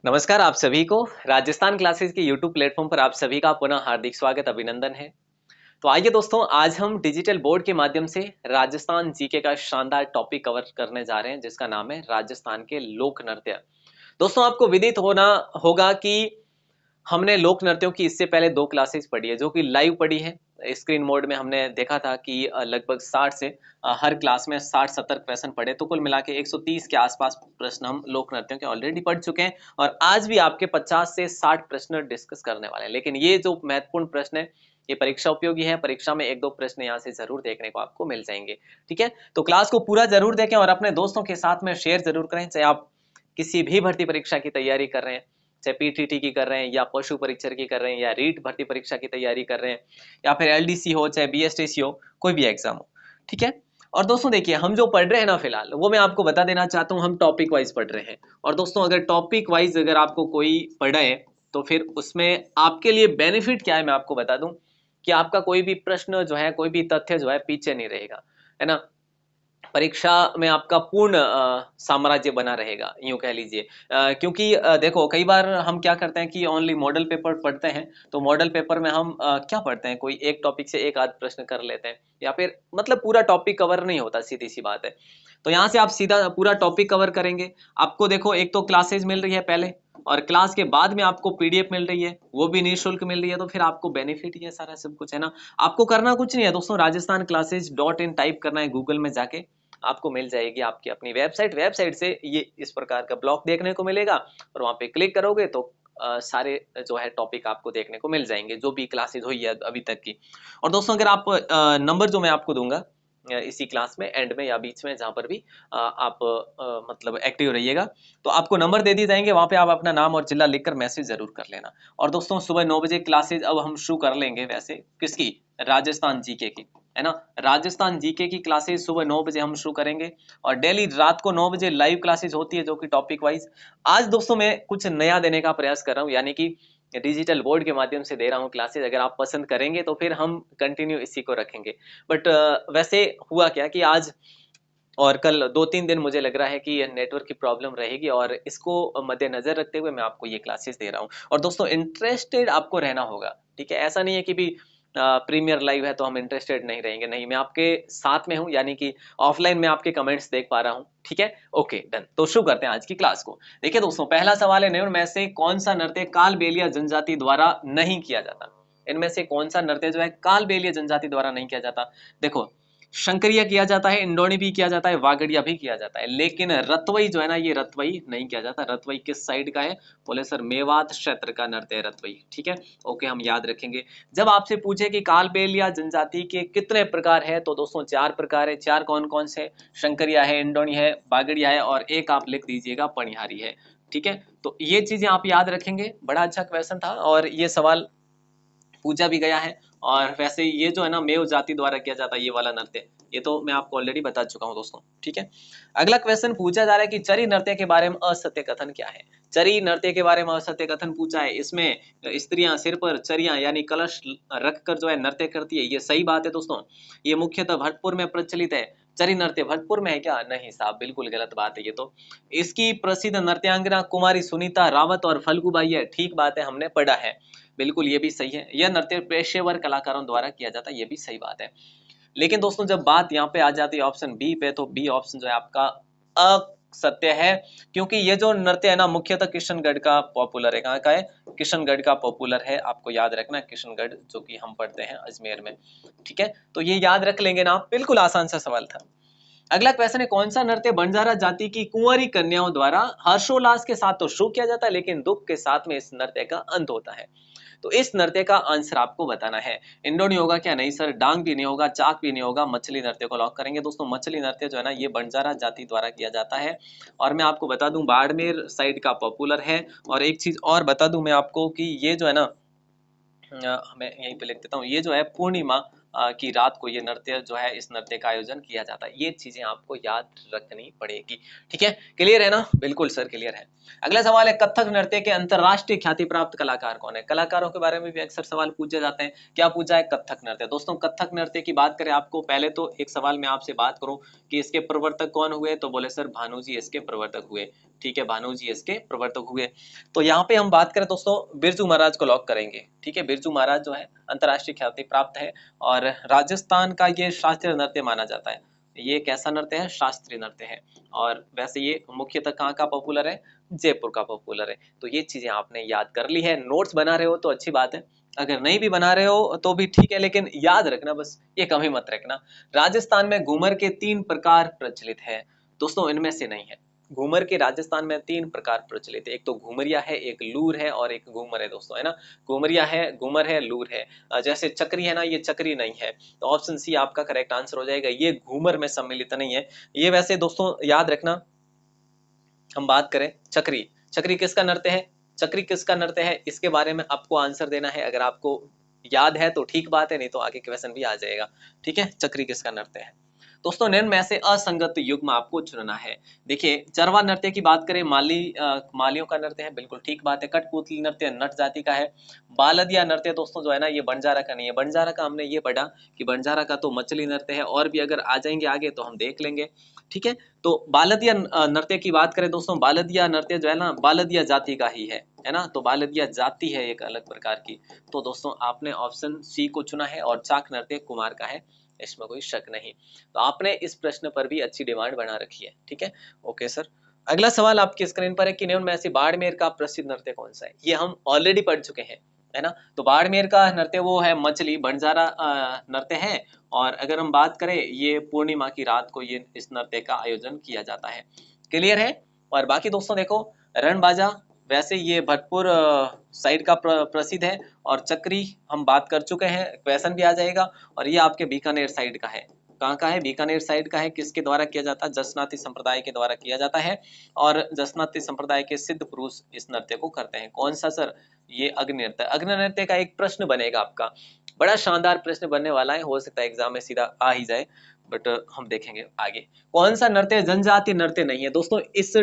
नमस्कार आप सभी को। राजस्थान क्लासेस के यूट्यूब प्लेटफॉर्म पर आप सभी का पुनः हार्दिक स्वागत अभिनंदन है। तो आइए दोस्तों, आज हम डिजिटल बोर्ड के माध्यम से राजस्थान जीके का शानदार टॉपिक कवर करने जा रहे हैं, जिसका नाम है राजस्थान के लोक नृत्य। दोस्तों, आपको विदित होना होगा कि हमने लोक नृत्यों की इससे पहले 2 क्लासेस पढ़ी है, जो कि लाइव पढ़ी है। स्क्रीन मोड में हमने देखा था कि लगभग 60 से हर क्लास में 60-70 क्वेश्चन पढ़े, तो कुल मिला के 130 के आसपास प्रश्न हम लोक नृत्यों के ऑलरेडी पढ़ चुके हैं। और आज भी आपके 50 से 60 प्रश्न डिस्कस करने वाले हैं। लेकिन ये जो महत्वपूर्ण प्रश्न है, ये परीक्षा उपयोगी है। परीक्षा में 1-2 प्रश्न यहाँ से ज़रूर देखने को आपको मिल जाएँगे, ठीक है? तो क्लास को पूरा ज़रूर देखें और अपने दोस्तों के साथ में शेयर ज़रूर करें, चाहे आप किसी भी भर्ती परीक्षा की तैयारी कर रहे हैं, चाहे पीटीटी की कर रहे हैं या पशु परीक्षर की कर रहे हैं या रीट भर्ती परीक्षा की तैयारी कर रहे हैं या फिर एलडीसी हो चाहे बीएसटीसी हो, कोई भी एग्जाम हो, ठीक है। और दोस्तों देखिए, हम जो पढ़ रहे हैं ना फिलहाल, वो मैं आपको बता देना चाहता हूँ, हम टॉपिक वाइज पढ़ रहे हैं। और दोस्तों, अगर टॉपिक वाइज अगर आपको कोई पढ़ा है तो फिर उसमें आपके लिए बेनिफिट क्या है, मैं आपको बता दूं कि आपका कोई भी प्रश्न जो है, कोई भी तथ्य जो है पीछे नहीं रहेगा, है ना। परीक्षा में आपका पूर्ण साम्राज्य बना रहेगा, यूँ कह लीजिए। क्योंकि देखो, कई बार हम क्या करते हैं कि ओनली मॉडल पेपर पढ़ते हैं, तो मॉडल पेपर में हम क्या पढ़ते हैं, कोई एक टॉपिक से एक आध प्रश्न कर लेते हैं या फिर मतलब पूरा टॉपिक कवर नहीं होता, सीधी-सी बात है। तो यहाँ से आप सीधा पूरा टॉपिक कवर करेंगे। आपको देखो, एक तो क्लासेस मिल रही है पहले, और क्लास के बाद में आपको पीडीएफ मिल रही है, वो भी निःशुल्क मिल रही है, तो फिर आपको बेनिफिट ही है सारा सब कुछ, है ना। आपको करना कुछ नहीं है दोस्तों, राजस्थान क्लासेस .in टाइप करना है गूगल में जाके, आपको मिल जाएगी आपकी अपनी वेबसाइट से ये इस प्रकार का ब्लॉग देखने को मिलेगा। और वहां पे क्लिक करोगे तो सारे जो है टॉपिक आपको देखने को मिल जाएंगे, जो भी क्लासेस हुई है अभी तक की। और दोस्तों, अगर आप नंबर जो मैं आपको दूंगा इसी क्लास में एंड में या बीच में, जहां पर भी आप मतलब एक्टिव रहिएगा, तो आपको नंबर दे दिए जाएंगे। वहां पे आप अपना नाम और जिला लिखकर मैसेज जरूर कर लेना। और दोस्तों, सुबह 9 बजे क्लासेज अब हम शुरू कर लेंगे, वैसे किसकी, राजस्थान जीके की, है ना। राजस्थान जीके की क्लासेस सुबह 9 बजे हम शुरू करेंगे और डेली रात को 9 बजे लाइव क्लासेस होती है, जो कि टॉपिक वाइज। आज दोस्तों मैं कुछ नया देने का प्रयास कर रहा हूँ, यानी कि डिजिटल बोर्ड के माध्यम से दे रहा हूँ क्लासेस। अगर आप पसंद करेंगे तो फिर हम कंटिन्यू इसी को रखेंगे। बट वैसे हुआ क्या कि आज और कल 2-3 दिन मुझे लग रहा है कि नेटवर्क की प्रॉब्लम रहेगी, और इसको मद्देनजर रखते हुए मैं आपको ये क्लासेस दे रहा हूँ। और दोस्तों, इंटरेस्टेड आपको रहना होगा, ठीक है। ऐसा नहीं है कि भी प्रीमियर लाइव है तो हम इंटरेस्टेड नहीं रहेंगे, नहीं, मैं आपके साथ में हूँ, यानी कि ऑफलाइन में आपके कमेंट्स देख पा रहा हूँ, ठीक है। Okay, done. तो शुरू करते हैं आज की क्लास को। देखिए दोस्तों, पहला सवाल है, निम्न में से कौन सा नृत्य कालबेलिया जनजाति द्वारा नहीं किया जाता। इनमें से कौन सा नृत्य जो है कालबेलिया जनजाति द्वारा नहीं किया जाता। देखो, शंकरिया किया जाता है, इंडोनी भी किया जाता है, वागड़िया भी किया जाता है, लेकिन रतवई जो है ना, ये रतवई नहीं किया जाता। रतवई किस साइड का है, बोले सर मेवात क्षेत्र का नृत्य है रतवई, ठीक है। ओके, हम याद रखेंगे। जब आपसे पूछे कि कालबेलिया जनजाति के कितने प्रकार है, तो दोस्तों 4 प्रकार है। 4 कौन कौन से, शंकरिया है, इंडोनी है, वागड़िया है, और एक आप लिख दीजिएगा पनिहारी है, ठीक है। तो ये चीजें आप याद रखेंगे। बड़ा अच्छा क्वेश्चन था और ये सवाल पूछा भी गया है। और वैसे ये जो है ना, मेव जाति द्वारा किया जाता है ये वाला नृत्य, ये तो मैं आपको ऑलरेडी बता चुका हूँ दोस्तों, ठीक है। अगला क्वेश्चन पूछा जा रहा है कि चरी नृत्य के बारे में असत्य कथन क्या है। चरी नृत्य के बारे में असत्य कथन पूछा है। इसमें स्त्रियां सिर पर चरियां यानी कलश रखकर जो है नृत्य करती है, ये सही बात है दोस्तों। ये मुख्यतः भरतपुर में प्रचलित है। चरी नृत्य भरतपुर में है क्या, नहीं साहब, बिल्कुल गलत बात है ये तो। इसकी प्रसिद्ध नृत्यांगना कुमारी सुनीता रावत और फल्गुबाई है, ठीक बात है, हमने पढ़ा है, बिल्कुल ये भी सही है। यह नृत्य पेशेवर कलाकारों द्वारा किया जाता है, ये भी सही बात है। लेकिन दोस्तों, जब बात यहाँ पे आ जाती है ऑप्शन बी पे, तो बी ऑप्शन जो है आपका असत्य है, क्योंकि ये जो नृत्य है ना, मुख्यतः किशनगढ़ का पॉपुलर है। कहाँ का है, किशनगढ़ का पॉपुलर है, आपको याद रखना, किशनगढ़ जो कि हम पढ़ते हैं अजमेर में, ठीक है। तो ये याद रख लेंगे ना आप, बिल्कुल आसान सा सवाल था। अगला क्वेश्चन है, कौन सा नृत्य बंजारा जाति की कुंवारी कन्याओं द्वारा हर्षोल्लास के साथ तो शुरू किया जाता है, लेकिन दुख के साथ में इस नृत्य का अंत होता है। तो इस नृत्य का आंसर आपको बताना है। इंडोनी होगा क्या, नहीं सर, डांग भी नहीं होगा, चाक भी नहीं होगा, मछली नृत्य को लॉक करेंगे दोस्तों। मछली नृत्य जो है ना, ये बंजारा जाति द्वारा किया जाता है। और मैं आपको बता दूं, बाड़मेर साइड का पॉपुलर है। और एक चीज और बता दूं मैं आपको कि ये जो है ना, मैं यहीं पे लिख देता हूँ, ये जो है पूर्णिमा की रात को ये नृत्य जो है, इस नृत्य का आयोजन किया जाता है। ये चीजें आपको याद रखनी पड़ेगी। ठीक है, क्लियर है ना? बिल्कुल सर क्लियर है। अगला सवाल है, कथक नृत्य के अंतरराष्ट्रीय ख्याति प्राप्त कलाकार कौन है? कलाकारों के बारे में भी अक्सर सवाल पूछे जाते हैं। क्या पूछा है? कथक नृत्य। दोस्तों कथक नृत्य की बात करें, आपको पहले तो एक सवाल मैं आपसे बात करूं कि इसके प्रवर्तक कौन हुए, तो बोले सर भानु जी इसके प्रवर्तक हुए। ठीक है, भानु जी इसके प्रवर्तक हुए। तो यहाँ पे हम बात करें दोस्तों, बिरजू महाराज को लॉक करेंगे। ठीक है, बिरजू महाराज जो है अंतरराष्ट्रीय ख्याति प्राप्त है और राजस्थान का ये शास्त्रीय नृत्य माना जाता है। ये कैसा नृत्य है? शास्त्रीय नृत्य है। और वैसे ये मुख्यतः कहाँ का पॉपुलर है? जयपुर का पॉपुलर है। तो ये चीजें आपने याद कर ली है। नोट्स बना रहे हो तो अच्छी बात है, अगर नहीं भी बना रहे हो तो भी ठीक है, लेकिन याद रखना, बस ये कम ही मत रखना। राजस्थान में घूमर के 3 प्रकार प्रचलित है। दोस्तों इनमें से नहीं है। घूमर के राजस्थान में 3 प्रकार प्रचलित है। एक तो घूमरिया है, एक लूर है और एक घूमर है दोस्तों, है ना? घूमरिया है, घूमर है, लूर है। जैसे चक्री है ना, ये चक्री नहीं है। तो ऑप्शन सी आपका करेक्ट आंसर हो जाएगा। ये घूमर में सम्मिलित नहीं है। ये वैसे दोस्तों याद रखना, हम बात करें चक्री, चक्री किसका नृत्य है? चक्री किसका नृत्य है, इसके बारे में आपको आंसर देना है। अगर आपको याद है तो ठीक बात है, नहीं तो आगे क्वेश्चन भी आ जाएगा। ठीक है, चक्री किसका नृत्य है? दोस्तों निम्न में से असंगत युग्म आपको चुनना है। देखिए, चरवा नृत्य की बात करें, मालियों का नृत्य है, बिल्कुल ठीक बात है। कठपुतली नृत्य नट जाति का है। बालदिया नृत्य दोस्तों जो है ना, ये बंजारा का नहीं है। बंजारा का हमने ये पढ़ा कि बंजारा का तो मछली नृत्य है, और भी अगर आ जाएंगे आगे तो हम देख लेंगे। ठीक है, तो बालदिया नृत्य की बात करें दोस्तों, बालदिया नृत्य जो है ना, बालदिया जाति का ही है ना? तो बालदिया जाति है एक अलग प्रकार की। तो दोस्तों आपने ऑप्शन सी को चुना है, और चाक नृत्य कुमार का है, इसमें कोई शक नहीं। तो आपने इस प्रश्न पर भी अच्छी डिमांड बना रखी है। ठीक है, ओके सर। अगला सवाल आपकी स्क्रीन पर है कि निम्न में से बाड़मेर का प्रसिद्ध नृत्य कौन सा है? ये हम ऑलरेडी पढ़ चुके हैं, है ना? तो बाड़मेर का नृत्य वो है मछली, बंजारा नृत्य है। और अगर हम बात करें, ये पूर्णिमा की रात को ये इस नृत्य का आयोजन किया जाता है। क्लियर है? और बाकी दोस्तों देखो, रणबाजा वैसे ये भरतपुर साइड का प्रसिद्ध है, और चक्री हम बात कर चुके हैं, क्वेश्चन भी आ जाएगा। और ये आपके बीकानेर साइड का है। कहाँ का है? बीकानेर साइड का है। किसके द्वारा किया जाता है? जसनाती संप्रदाय के द्वारा किया जाता है। और जसनाती संप्रदाय के सिद्ध पुरुष इस नृत्य को करते हैं। कौन सा सर? ये अग्नि नृत्य। अग्नि नृत्य का एक प्रश्न बनेगा आपका, बड़ा शानदार प्रश्न बनने वाला है, हो सकता है एग्जाम में सीधा आ ही जाए, बट हम देखेंगे आगे। कौन सा नृत्य जनजातीय नृत्य नहीं है? दोस्तों इस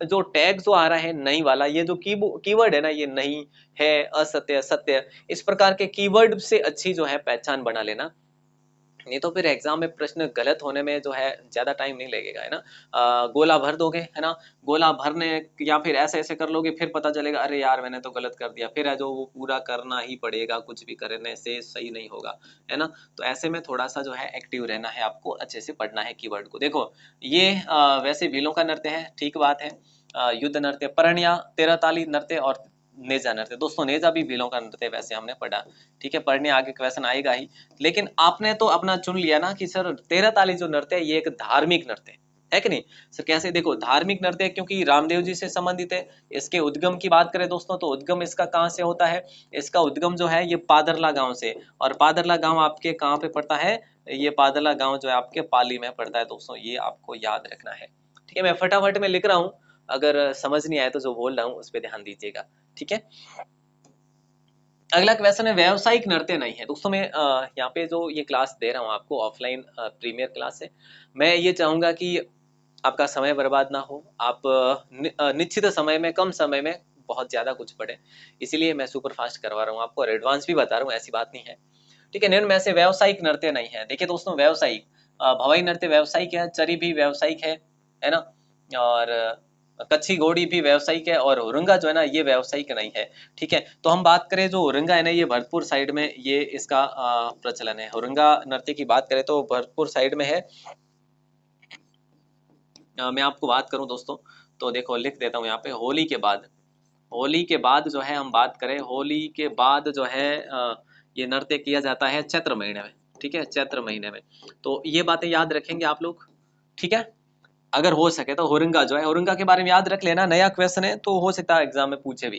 जो टैग जो आ रहा है नहीं वाला, ये जो कीवर्ड है ना, ये नहीं है, असत्य, सत्य, इस प्रकार के कीवर्ड से अच्छी जो है पहचान बना लेना, नहीं तो फिर एग्जाम में प्रश्न गलत होने में जो है ज्यादा टाइम नहीं लगेगा, है ना? गोला भर दोगे, है ना? गोला भरने या फिर ऐसे ऐसे कर लोगे, फिर पता चलेगा अरे यार मैंने तो गलत कर दिया, फिर है जो वो पूरा करना ही पड़ेगा, कुछ भी करने से सही नहीं होगा, है ना? तो ऐसे में थोड़ा सा जो है एक्टिव रहना है, आपको अच्छे से पढ़ना है कीवर्ड को। देखो ये वैसे भीलों का नृत्य है, ठीक बात है। युद्ध नृत्य, परण्या, तेरह ताली नृत्य और नेजा नृत्य। दोस्तों नेजा भी भीलों का नृत्य वैसे हमने पढ़ा। ठीक है, पढ़ने आगे क्वेश्चन आएगा ही, लेकिन आपने तो अपना चुन लिया ना कि सर तेरह ताली जो नृत्य है ये एक धार्मिक नृत्य है कि नहीं सर? कैसे? देखो धार्मिक नृत्य क्योंकि रामदेव जी से संबंधित है। इसके उद्गम की बात करें दोस्तों, तो उद्गम इसका कहाँ से होता है? इसका उद्गम जो है ये पादरला गांव से, और पादरला गांव आपके कहाँ पे पड़ता है? ये पादरला गांव जो है आपके पाली में पड़ता है दोस्तों, ये आपको याद रखना है। ठीक है, मैं फटाफट में लिख रहा हूँ, अगर समझ नहीं आए तो जो बोल रहा हूँ उस पर ध्यान दीजिएगा। ठीक है, अगला क्वेश्चन है, व्यावसायिक नृत्य नहीं है। दोस्तों मैं यहाँ पे जो ये क्लास दे रहा हूँ आपको, ऑफलाइन प्रीमियर क्लास है, मैं ये चाहूंगा कि आपका समय बर्बाद ना हो, आप निश्चित समय में, कम समय में बहुत ज्यादा कुछ पढ़े, इसीलिए मैं सुपर फास्ट करवा रहा हूँ आपको, और एडवांस भी बता रहा हूँ, ऐसी बात नहीं है। ठीक है, निम्न में से व्यावसायिक नृत्य नहीं है। देखिए दोस्तों, व्यावसायिक भवाई नृत्य व्यावसायिक है, चरी भी व्यावसायिक है ना? और कच्छी घोड़ी भी व्यावसायिक है, और हुरंगा जो है ना ये व्यावसायिक नहीं है। ठीक है, तो हम बात करें जो हुरंगा है ना, ये भरतपुर साइड में ये इसका प्रचलन है। हुरंगा नृत्य की बात करें तो भरतपुर साइड में है। मैं आपको बात करूं दोस्तों, तो देखो लिख देता हूँ यहाँ पे, होली के बाद, होली के बाद जो है हम बात करें, होली के बाद जो है ये नृत्य किया जाता है चैत्र महीने में। ठीक है, चैत्र महीने में, तो ये बातें याद रखेंगे आप लोग। ठीक है, अगर हो सके तो हुरंगा जो है, हुरंगा के बारे में याद रख लेना, नया क्वेश्चन है तो हो सकता है एग्जाम में पूछे भी।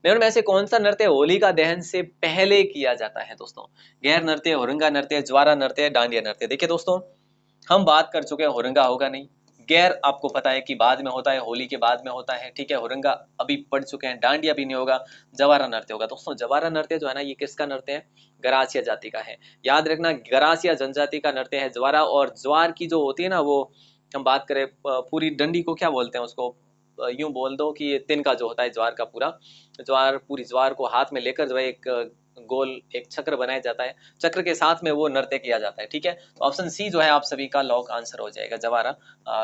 निम्न में से कौन सा नृत्य होलिका दहन से पहले किया जाता है दोस्तों? गैर नृत्य, हुरंगा नृत्य, ज्वारा नृत्य, डांडिया नृत्य। देखिए दोस्तों, हम बात कर चुके हैं हुरंगा होगा नहीं, गैर आपको पता है कि बाद में होता है, होली के बाद में होता है, ठीक है। हुरंगा अभी पढ़ चुके हैं, डांडिया भी नहीं होगा, जवारा नृत्य होगा। दोस्तों जवारा नृत्य जो है ना, ये किसका नृत्य है? गरासिया जाति का है। याद रखना, गरासिया जनजाति का नृत्य है ज्वारा। और ज्वार की जो होती है ना, वो हम बात करें पूरी डंडी को क्या बोलते हैं उसको, यूं बोल दो कि ये तिनका जो होता है ज्वार का पूरा, ज्वार पूरी ज्वार को हाथ में लेकर जो है एक गोल एक चक्र बनाया जाता है, चक्र के साथ में वो नृत्य किया जाता है, ठीक है। तो ऑप्शन सी जो है आप सभी का लॉक आंसर हो जाएगा, जवारा।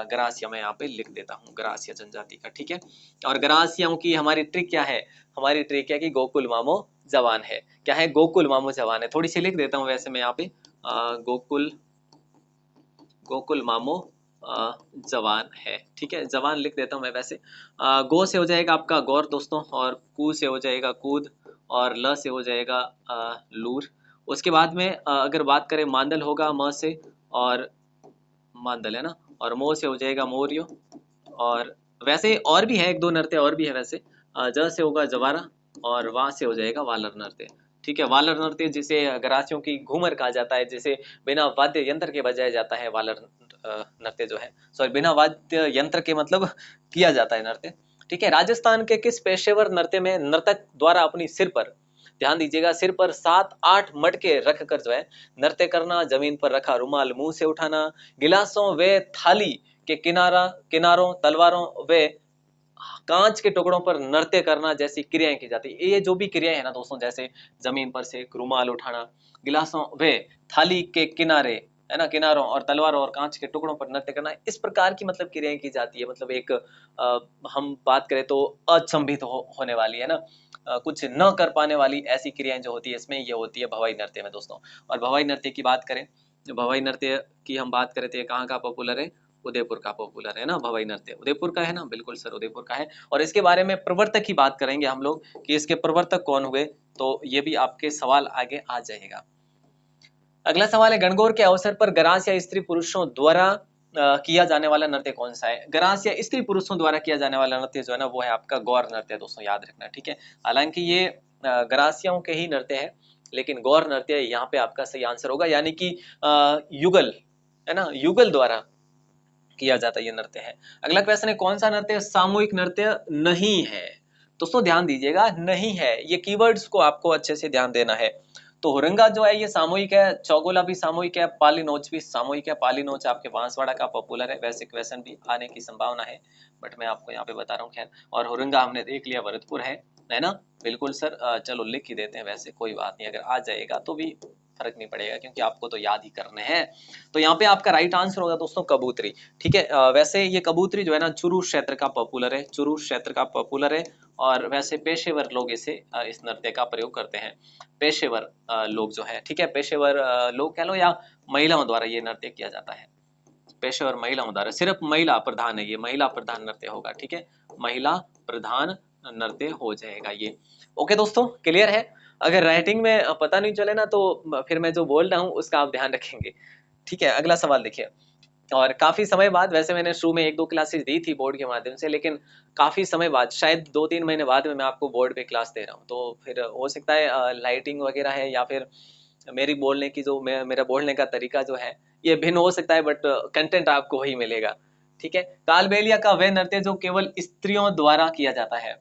गरासिया मैं यहाँ पे लिख देता हूँ, गरासिया जनजाति का, ठीक है। और गरासियाओं की हमारी ट्रिक क्या है? हमारी ट्रिक है कि गोकुल मामो जवान है। क्या है? गोकुल मामो जवान है। थोड़ी सी लिख देता हूँ वैसे मैं यहाँ पे, गोकुल गोकुल मामो जवान है, ठीक है। जवान लिख देता हूँ मैं वैसे। गो से हो जाएगा आपका गौर दोस्तों, और कू से हो जाएगा कूद, और ल से हो जाएगा लूर। उसके बाद में अगर बात करें मांदल होगा म से, और मांदल है ना, और मो से हो जाएगा मोरियो। और वैसे और भी है, एक दो नृत्य और भी है वैसे। ज से होगा जवारा, और वा से हो जाएगा वालर नृत्य, ठीक है। वालर नृत्य जिसे गरासियों की घूमर कहा जाता है, जिसे बिना वाद्य यंत्र के बजाया जाता है, वालर नृत्य जो है, सॉरी बिना वाद्य यंत्र के मतलब किया जाता है नृत्य, ठीक है। राजस्थान के किस पेशेवर नृत्य में नर्तक द्वारा अपनी सिर पर, ध्यान दीजिएगा, सिर पर 7-8 मटके रख कर जो है नृत्य करना, जमीन पर रखा रुमाल मुंह से उठाना, गिलासों व थाली के किनारों, तलवारों व कांच के टुकड़ों पर नृत्य करना जैसी क्रियाएं की जाती है। ये जो भी क्रियाएं है ना दोस्तों, जैसे जमीन पर से एक रुमाल उठाना, गिलासों व थाली के किनारे, है ना, किनारों और तलवारों और कांच के टुकड़ों पर नृत्य करना, इस प्रकार की मतलब क्रियाएं की जाती है। मतलब एक हम बात करें तो अचंभित होने वाली, है ना, कुछ न कर पाने वाली ऐसी क्रियाएं जो होती है इसमें, ये होती है भवाई नृत्य में दोस्तों। और भवाई नृत्य की बात करें, जो भवाई नृत्य की हम बात करें तो ये कहाँ का पॉपुलर है? उदयपुर का पॉपुलर है ना, भवाई नृत्य उदयपुर का है ना, बिल्कुल सर उदयपुर का है। और इसके बारे में प्रवर्तक की बात करेंगे हम लोग कि इसके प्रवर्तक कौन हुए, तो ये भी आपके सवाल आगे आ जाएगा। अगला सवाल है, गणगौर के अवसर पर गरास या स्त्री पुरुषों द्वारा किया जाने वाला नृत्य कौन सा है? गरास या स्त्री पुरुषों द्वारा किया जाने वाला नृत्य जो है ना, वो है आपका गौर नृत्य दोस्तों, याद रखना, ठीक है। हालांकि ये गरासियाओं के ही नृत्य है, लेकिन गौर नृत्य यहाँ पे आपका सही आंसर होगा, यानी कि युगल, है ना, युगल द्वारा किया जाता है ये नृत्य है। अगला क्वेश्चन है, कौन सा नृत्य सामूहिक नृत्य नहीं है? दोस्तों ध्यान दीजिएगा, नहीं है, ये कीवर्ड्स को आपको अच्छे से ध्यान देना है। तो हुरंगा जो है ये सामूहिक है, चौगोला भी सामूहिक है, पाली नोच भी सामूहिक है। पाली नोच आपके बांसवाड़ा का पॉपुलर है, वैसे क्वेश्चन भी आने की संभावना है, बट मैं आपको यहाँ पे बता रहा हूँ। खैर, और हुरंगा हमने देख लिया भरतपुर है ना, बिल्कुल सर। चलो लिख ही देते हैं, वैसे कोई बात नहीं, अगर आ जाएगा तो भी फर्क नहीं पड़ेगा, क्योंकि आपको तो याद ही करने हैं। तो यहाँ पे आपका राइट आंसर होगा दोस्तों कबूतरी, ठीक है। वैसे ये कबूतरी जो है ना, चुरू क्षेत्र का पॉपुलर है, चुरू क्षेत्र का पॉपुलर है। और वैसे पेशेवर लोग इसे इस नृत्य का प्रयोग करते हैं, पेशेवर लोग जो है, ठीक है, पेशेवर लोग कह लो या महिलाओं द्वारा ये नृत्य किया जाता है, पेशेवर महिलाओं द्वारा, सिर्फ महिला प्रधान है ये, महिला प्रधान नृत्य होगा, ठीक है, महिला प्रधान नृत्य हो जाएगा ये। ओके दोस्तों, क्लियर है? अगर राइटिंग में पता नहीं चले ना, तो फिर मैं जो बोल रहा हूँ उसका आप ध्यान रखेंगे, ठीक है। अगला सवाल देखिए, और काफी समय बाद, वैसे मैंने शुरू में 1-2 क्लासेस दी थी बोर्ड के माध्यम से, लेकिन काफी समय बाद, शायद 2-3 महीने बाद में मैं आपको बोर्ड पे क्लास दे रहा हूँ, तो फिर हो सकता है लाइटिंग वगैरह है, या फिर मेरी बोलने की जो मेरा बोलने का तरीका जो है ये भिन्न हो सकता है, बट कंटेंट आपको वही मिलेगा, ठीक है। कालबेलिया का वह नृत्य जो केवल स्त्रियों द्वारा किया जाता है,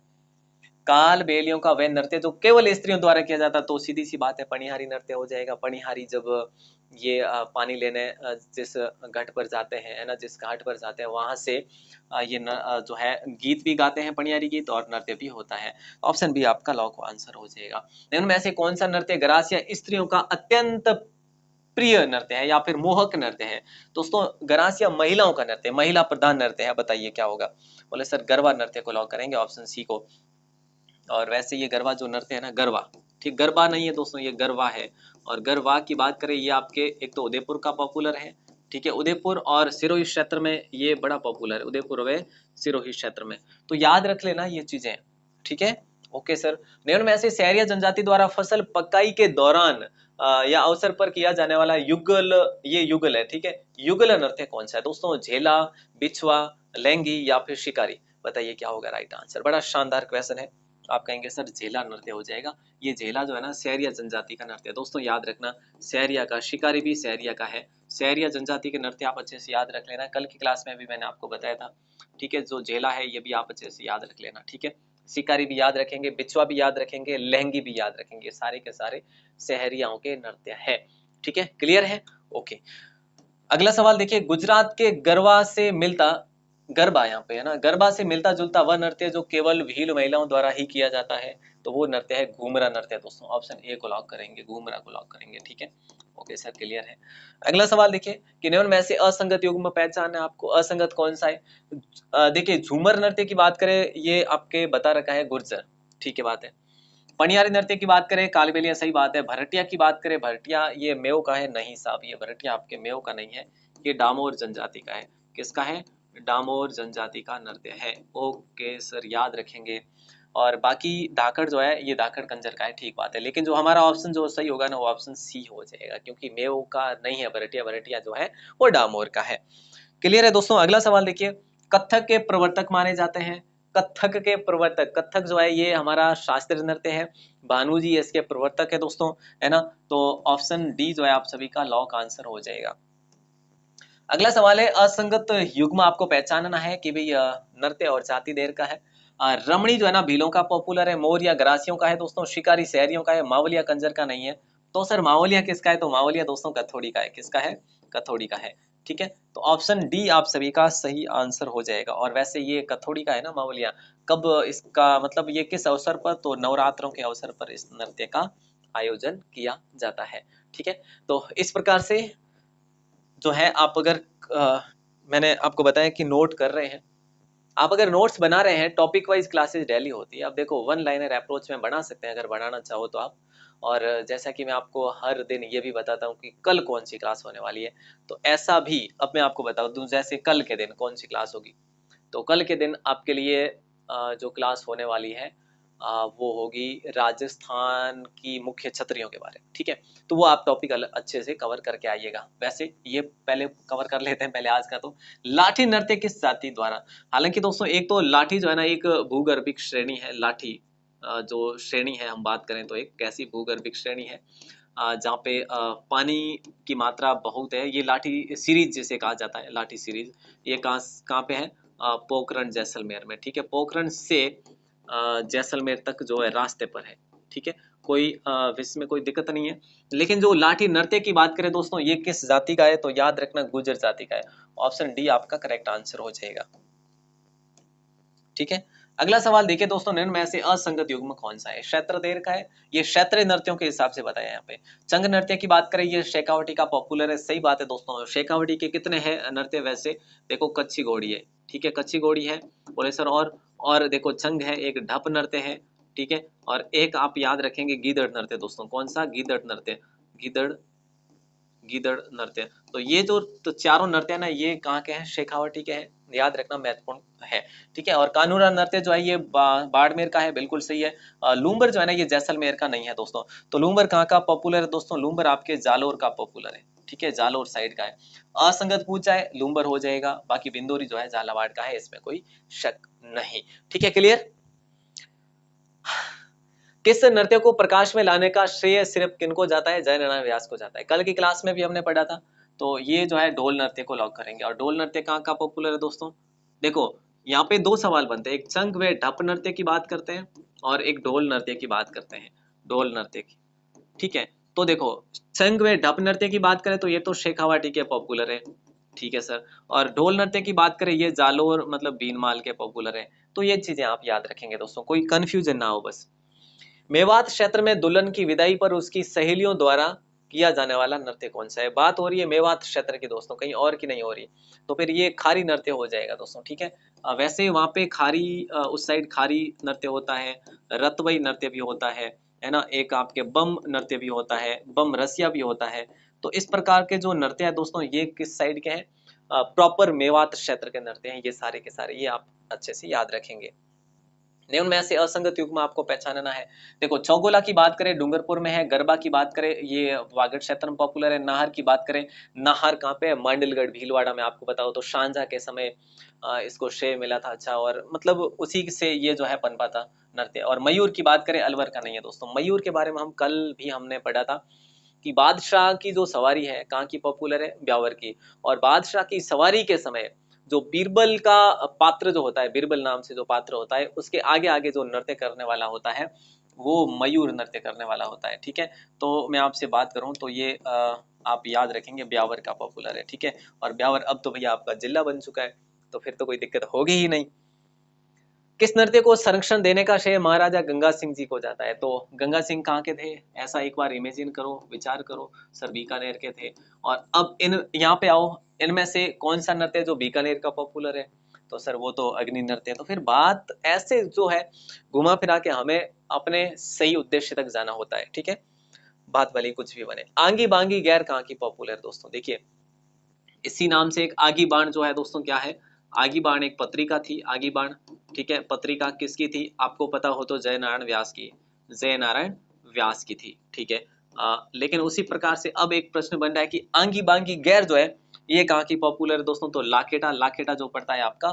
काल बेलियों का वह नृत्य जो केवल स्त्रियों द्वारा किया जाता, तो सीधी सी बात है पनिहारी नृत्य हो जाएगा। पनिहारी जब ये पानी लेने जिस घाट पर जाते हैं, है ना, जिस घाट पर जाते हैं वहां से ये जो है गीत भी गाते हैं, पनिहारी गीत, और नृत्य भी होता है। ऑप्शन बी आपका लॉक आंसर हो जाएगा। इनमें से कौन सा नृत्य गरास या स्त्रियों का अत्यंत प्रिय नृत्य है या फिर मोहक नृत्य है? दोस्तों गरास या महिलाओं का नृत्य, महिला प्रधान नृत्य है, बताइए क्या होगा? बोले सर गरबा नृत्य को लॉक करेंगे, ऑप्शन सी को। और वैसे ये गरबा जो नृत्य है ना, गरबा, ठीक, गरबा नहीं है दोस्तों, ये गरबा है। और गरबा की बात करें, ये आपके एक तो उदयपुर का पॉपुलर है, ठीक है, उदयपुर और सिरोही क्षेत्र में ये बड़ा पॉपुलर है, उदयपुर व सिरोही क्षेत्र में, तो याद रख लेना ये चीजें, ठीक है। Okay sir. निम्न में से सहरिया जनजाति द्वारा फसल पकाई के दौरान या अवसर पर किया जाने वाला युगल, ये युगल है, ठीक है, युगल नृत्य कौन सा है दोस्तों? झेला, बिछवा, लहंगी या फिर शिकारी? बताइए क्या होगा राइट आंसर? बड़ा शानदार क्वेश्चन है। आप कहेंगे सर झेला नृत्य हो जाएगा, ये झेला जो है ना सहरिया जनजाति का नृत्य है दोस्तों, याद रखना, सहरिया का, शिकारी भी सहरिया का है, शहरी या जनजाति के नृत्य आप अच्छे से याद रख लेना, कल की क्लास में भी मैंने आपको बताया था। ठीक है, जो झेला है ये भी आप अच्छे से याद रख लेना। ठीक है, शिकारी भी याद रखेंगे, बिछुआ भी याद रखेंगे, लहंगी भी याद रखेंगे, सारे के सारे शहरियाओं के नृत्य है। ठीक है, क्लियर है? ओके। अगला सवाल देखिए, गुजरात के गरबा से मिलता, गरबा यहाँ पे है ना, गरबा से मिलता जुलता वह नृत्य जो केवल भील महिलाओं द्वारा ही किया जाता है, तो वो नृत्य है घूमरा नृत्य। दोस्तों ऑप्शन ए को लॉक करेंगे, घूमरा को लॉक करेंगे। ठीक है, ओके सर, क्लियर है। अगला सवाल देखिए कि निम्न में से असंगत युग्म पहचान है आपको, असंगत कौन सा है? देखिए झूमर नृत्य की बात करें, ये आपके बता रखा है गुर्जर। ठीक है, बात है। पनियारी नृत्य की बात करें, कालबेलिया, सही बात है। भरटिया की बात करें, भरटिया ये मेव का है, नहीं साहब, ये भरटिया आपके मेव का नहीं है, ये डामोर जनजाति का है। किसका है? डामोर जनजाति का नृत्य है। ओके सर, याद रखेंगे। और बाकी धाकड़ जो है ये धाकड़ कंजर का है, ठीक बात है। लेकिन जो हमारा ऑप्शन जो सही होगा ना, वो ऑप्शन सी हो जाएगा, क्योंकि मेव का नहीं है भरटिया, भरटिया जो है वो डामोर का है। क्लियर है दोस्तों? अगला सवाल देखिए, कथक के प्रवर्तक माने जाते हैं, कथक के प्रवर्तक, कथक जो है ये हमारा शास्त्रीय नृत्य है, भानु जी इसके प्रवर्तक है दोस्तों, है ना। तो ऑप्शन डी जो है आप सभी का लॉक आंसर हो जाएगा। अगला सवाल है, असंगत युग्म आपको पहचानना है कि भाई नृत्य और जाति देर का है। रमणी जो है ना भीलों का पॉपुलर है, मोर या ग्रासियों का है दोस्तों, शिकारी शहरियों का है, मावलिया कंजर का नहीं है। तो सर मावलिया किसका है? तो मावलिया दोस्तों कथोड़ी का है। किसका है? कथोड़ी का है। ठीक है, तो ऑप्शन डी आप सभी का सही आंसर हो जाएगा। और वैसे ये कथोड़ी का है ना मावलिया, कब इसका मतलब ये किस अवसर पर? तो नवरात्रों के अवसर पर इस नृत्य का आयोजन किया जाता है। ठीक है, तो इस प्रकार से जो है आप अगर मैंने आपको बताया कि नोट कर रहे हैं, आप अगर नोट्स बना रहे हैं, टॉपिक वाइज क्लासेस डेली होती है। अब देखो वन लाइनर अप्रोच में बना सकते हैं अगर बनाना चाहो तो आप। और जैसा कि मैं आपको हर दिन ये भी बताता हूँ कि कल कौन सी क्लास होने वाली है, तो ऐसा भी अब मैं आपको बता दूं जैसे कल के दिन कौन सी क्लास होगी। तो कल के दिन आपके लिए जो क्लास होने वाली है वो होगी राजस्थान की मुख्य छतरियों के बारे में। ठीक है, तो वो आप टॉपिक अच्छे से कवर करके आइएगा। वैसे ये पहले कवर कर लेते हैं पहले आज का। तो लाठी नृत्य किस जाति द्वारा? हालांकि दोस्तों एक तो लाठी जो है ना एक भूगर्भिक श्रेणी है, लाठी जो श्रेणी है हम बात करें तो एक कैसी भूगर्भिक श्रेणी है जहाँ पे पानी की मात्रा बहुत है। ये लाठी सीरीज जिसे कहा जाता है, लाठी सीरीज, ये कहाँ कहाँ पे है? पोखरण जैसलमेर में। ठीक है, पोखरण से जैसलमेर तक जो है रास्ते पर है। ठीक है, कोई इसमें कोई दिक्कत नहीं है। लेकिन जो लाठी नृत्य की बात करें दोस्तों, ये किस जाति का है? तो याद रखना गुर्जर जाति का है। ऑप्शन डी आपका करेक्ट आंसर हो जाएगा। ठीक है, अगला सवाल देखिए दोस्तों, निम्न में से असंगत युग्म कौन सा है? क्षेत्रदेर का है, ये क्षेत्रीय नृत्यों के हिसाब से बताया यहाँ पे। चंग नृत्य की बात करें, ये शेखावटी का पॉपुलर है, सही बात है दोस्तों। शेखावटी के कितने हैं नृत्य? वैसे देखो कच्ची घोड़ी है, ठीक है, कच्ची घोड़ी है बोले सर, और देखो चंग है, एक ढप नृत्य है, ठीक है, और एक आप याद रखेंगे गीदड़ नृत्य दोस्तों। कौन सा? गीदड़ नृत्य, गीदड़, गीदड़ नृत्य। तो ये जो तो चारों नृत्य है ना, ये कहाँ के हैं? शेखावटी के हैं, याद रखना महत्वपूर्ण है। ठीक है, और कानूरा नृत्य जो है ये बाड़मेर का है, बिल्कुल सही है। लूम्बर जो है ना ये जैसलमेर का नहीं है दोस्तों। तो लूम्बर कहाँ का पॉपुलर है दोस्तों? लूम्बर आपके जालोर का पॉपुलर है। ठीक है, जालोर साइड का है। असंगत पूछ जाए लूम्बर हो जाएगा, बाकी बिंदोरी जो है झालावाड़ का है, इसमें कोई शक नहीं। ठीक है, क्लियर? किस नृत्य को प्रकाश में लाने का श्रेय सिर्फ किनको जाता है? जयनारायण व्यास को जाता है। कल की क्लास में भी हमने पढ़ा था। तो ये जो है ढोल नृत्य को लॉक करेंगे। और ढोल नृत्य कहाँ का पॉपुलर है दोस्तों? देखो यहाँ पे दो सवाल बनते हैं, एक चंग व ढप नृत्य की बात करते हैं और एक ढोल नृत्य की बात करते हैं, ढोल नृत्य की। ठीक है, तो देखो चंग व ढप नृत्य की बात करें तो ये तो शेखावाटी के पॉपुलर है, ठीक है सर। और ढोल नृत्य की बात करें ये जालोर मतलब बीनमाल के पॉपुलर है। तो ये चीजें आप याद रखेंगे दोस्तों, कोई कंफ्यूजन ना हो बस। मेवात क्षेत्र में दुल्हन की विदाई पर उसकी सहेलियों द्वारा किया जाने वाला नृत्य कौन सा है? बात हो रही है मेवात क्षेत्र की दोस्तों, कहीं और की नहीं हो रही। तो फिर ये खारी नृत्य हो जाएगा दोस्तों। ठीक है, वैसे वहां पे खारी उस साइड खारी नृत्य होता है, रतवई नृत्य भी होता है ना, एक आपके बम नृत्य भी होता है, बम रसिया भी होता है। तो इस प्रकार के जो नृत्य है दोस्तों ये किस साइड के हैं? प्रॉपर मेवात क्षेत्र के नृत्य हैं ये सारे के सारे, ये आप अच्छे से याद रखेंगे। निम्न में से असंगत युग्म आपको पहचानना है। देखो चौगोला की बात करें डूंगरपुर में है, गरबा की बात करें ये वागड़ क्षेत्र में पॉपुलर है, नाहर की बात करें, नाहर कहाँ पे है? मांडलगढ़ भीलवाड़ा में। आपको बताओ तो शांजा के समय इसको श्रेय मिला था। अच्छा, और मतलब उसी से ये जो है पनपा था नृत्य। और मयूर की बात करें अलवर का नहीं है दोस्तों, मयूर के बारे में हम कल भी हमने पढ़ा था कि बादशाह की जो सवारी है कहाँ की पॉपुलर है, ब्यावर की। और बादशाह की सवारी के समय जो बीरबल का पात्र जो होता है, बीरबल नाम से जो पात्र होता है, उसके आगे आगे जो नृत्य करने वाला होता है वो मयूर नृत्य करने वाला होता है। ठीक है, तो मैं आपसे बात करूं तो ये आप याद रखेंगे ब्यावर का पॉपुलर है। ठीक है, और ब्यावर अब तो भैया आपका जिला बन चुका है, तो फिर तो कोई दिक्कत होगी ही नहीं। किस नृत्य को संरक्षण देने का श्रेय महाराजा गंगा सिंह जी को जाता है? तो गंगा सिंह कहाँ के थे, ऐसा एक बार इमेजिन करो, विचार करो। सर बीकानेर के थे। और अब इन यहाँ पे आओ, इनमें से कौन सा नृत्य जो बीकानेर का पॉपुलर है? तो सर वो तो अग्नि नृत्य है। तो फिर बात ऐसे जो है घुमा फिरा के हमें अपने सही उद्देश्य तक जाना होता है। ठीक है, बात वाली कुछ भी बने। आंगी बांगी गैर कहाँ की पॉपुलर दोस्तों? देखिए, इसी नाम से एक आगी बाण जो है दोस्तों क्या है, आगी बाण एक पत्रिका थी, आगी बाण। ठीक है, पत्रिका किसकी थी? आपको पता हो तो जय नारायण व्यास की, जय नारायण व्यास की थी। ठीक है, लेकिन उसी प्रकार से अब एक प्रश्न बन रहा है कि आंगी बांगी गैर जो है ये कहाँ की पॉपुलर है दोस्तों? तो लाखेटा, लाखेटा जो पड़ता है आपका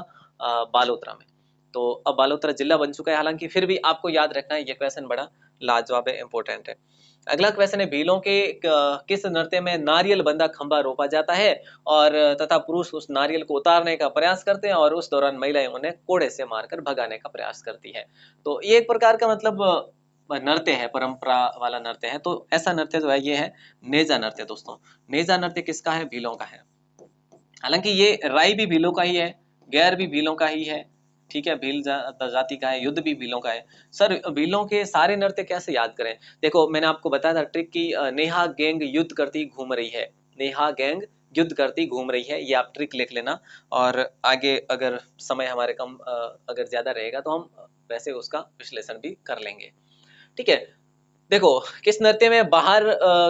बालोतरा में। तो अब बालोतरा जिला बन चुका है, हालांकि फिर भी आपको याद रखना है, ये क्वेश्चन बड़ा लाजवाब है, इंपॉर्टेंट है। अगला क्वेश्चन है, भीलों के किस नृत्य में नारियल बंधा खंबा रोपा जाता है और तथा पुरुष उस नारियल को उतारने का प्रयास करते हैं और उस दौरान महिलाएं उन्हें कोड़े से मारकर भगाने का प्रयास करती है। तो ये एक प्रकार का मतलब नृत्य है, परंपरा वाला नृत्य है। तो ऐसा नृत्य जो है ये है नेजा नृत्य दोस्तों। नेजा नृत्य किसका है? भीलों का है। हालांकि ये राई भी भीलों का ही है, गैर भी भीलों का ही है। ठीक है, भील जाति का है, युद्ध भी भीलों का है। सर भीलों के सारे नृत्य कैसे याद करें? देखो मैंने आपको बताया था ट्रिक की, नेहा गैंग युद्ध करती घूम रही है, नेहा गैंग युद्ध करती घूम रही है, ये आप ट्रिक लिख लेना। और आगे अगर समय हमारे कम अगर ज्यादा रहेगा तो हम वैसे उसका विश्लेषण भी कर लेंगे। ठीक है, देखो किस नृत्य में बाहर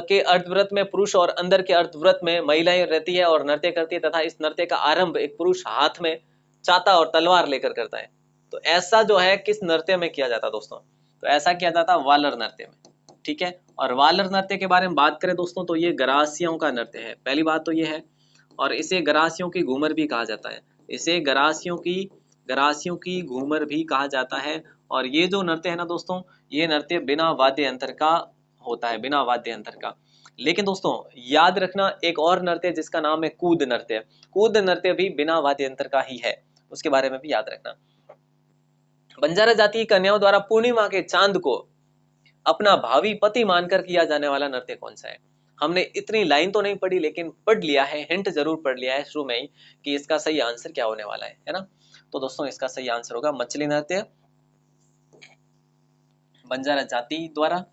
के अर्धव्रत में पुरुष और अंदर के अर्धव्रत में महिलाएं रहती है और नृत्य करती है, तथा इस नृत्य का आरंभ एक पुरुष हाथ में चाता और तलवार लेकर करता है। तो ऐसा जो है किस नृत्य में किया जाता दोस्तों? तो ऐसा किया जाता वालर नृत्य में। ठीक है, और वालर नृत्य के बारे में बात करें दोस्तों तो ये गरासियों का नृत्य है, पहली बात तो ये है। और इसे गरासियों की घूमर भी कहा जाता है, इसे गरासियों की घूमर भी कहा जाता है। और ये जो नृत्य है ना दोस्तों, ये नृत्य बिना वाद्य यंत्र का होता है, बिना वाद्य यंत्र का। लेकिन दोस्तों याद रखना एक और नृत्य जिसका नाम है कूद नृत्य, कूद नृत्य भी बिना वाद्य यंत्र का ही है, उसके बारे में भी याद रखना। बंजारा जाति की कन्याओं द्वारा पूर्णिमा के चांद को अपना भावी पति मानकर किया जाने वाला नृत्य कौन सा है? हमने इतनी लाइन तो नहीं पढ़ी लेकिन पढ़ लिया है, हिंट जरूर पढ़ लिया है शुरू में ही कि इसका सही आंसर क्या होने वाला है ना? तो दोस्तों इसका सही आंसर होगा मछली नृत्य, बंजारा जाति द्वारा।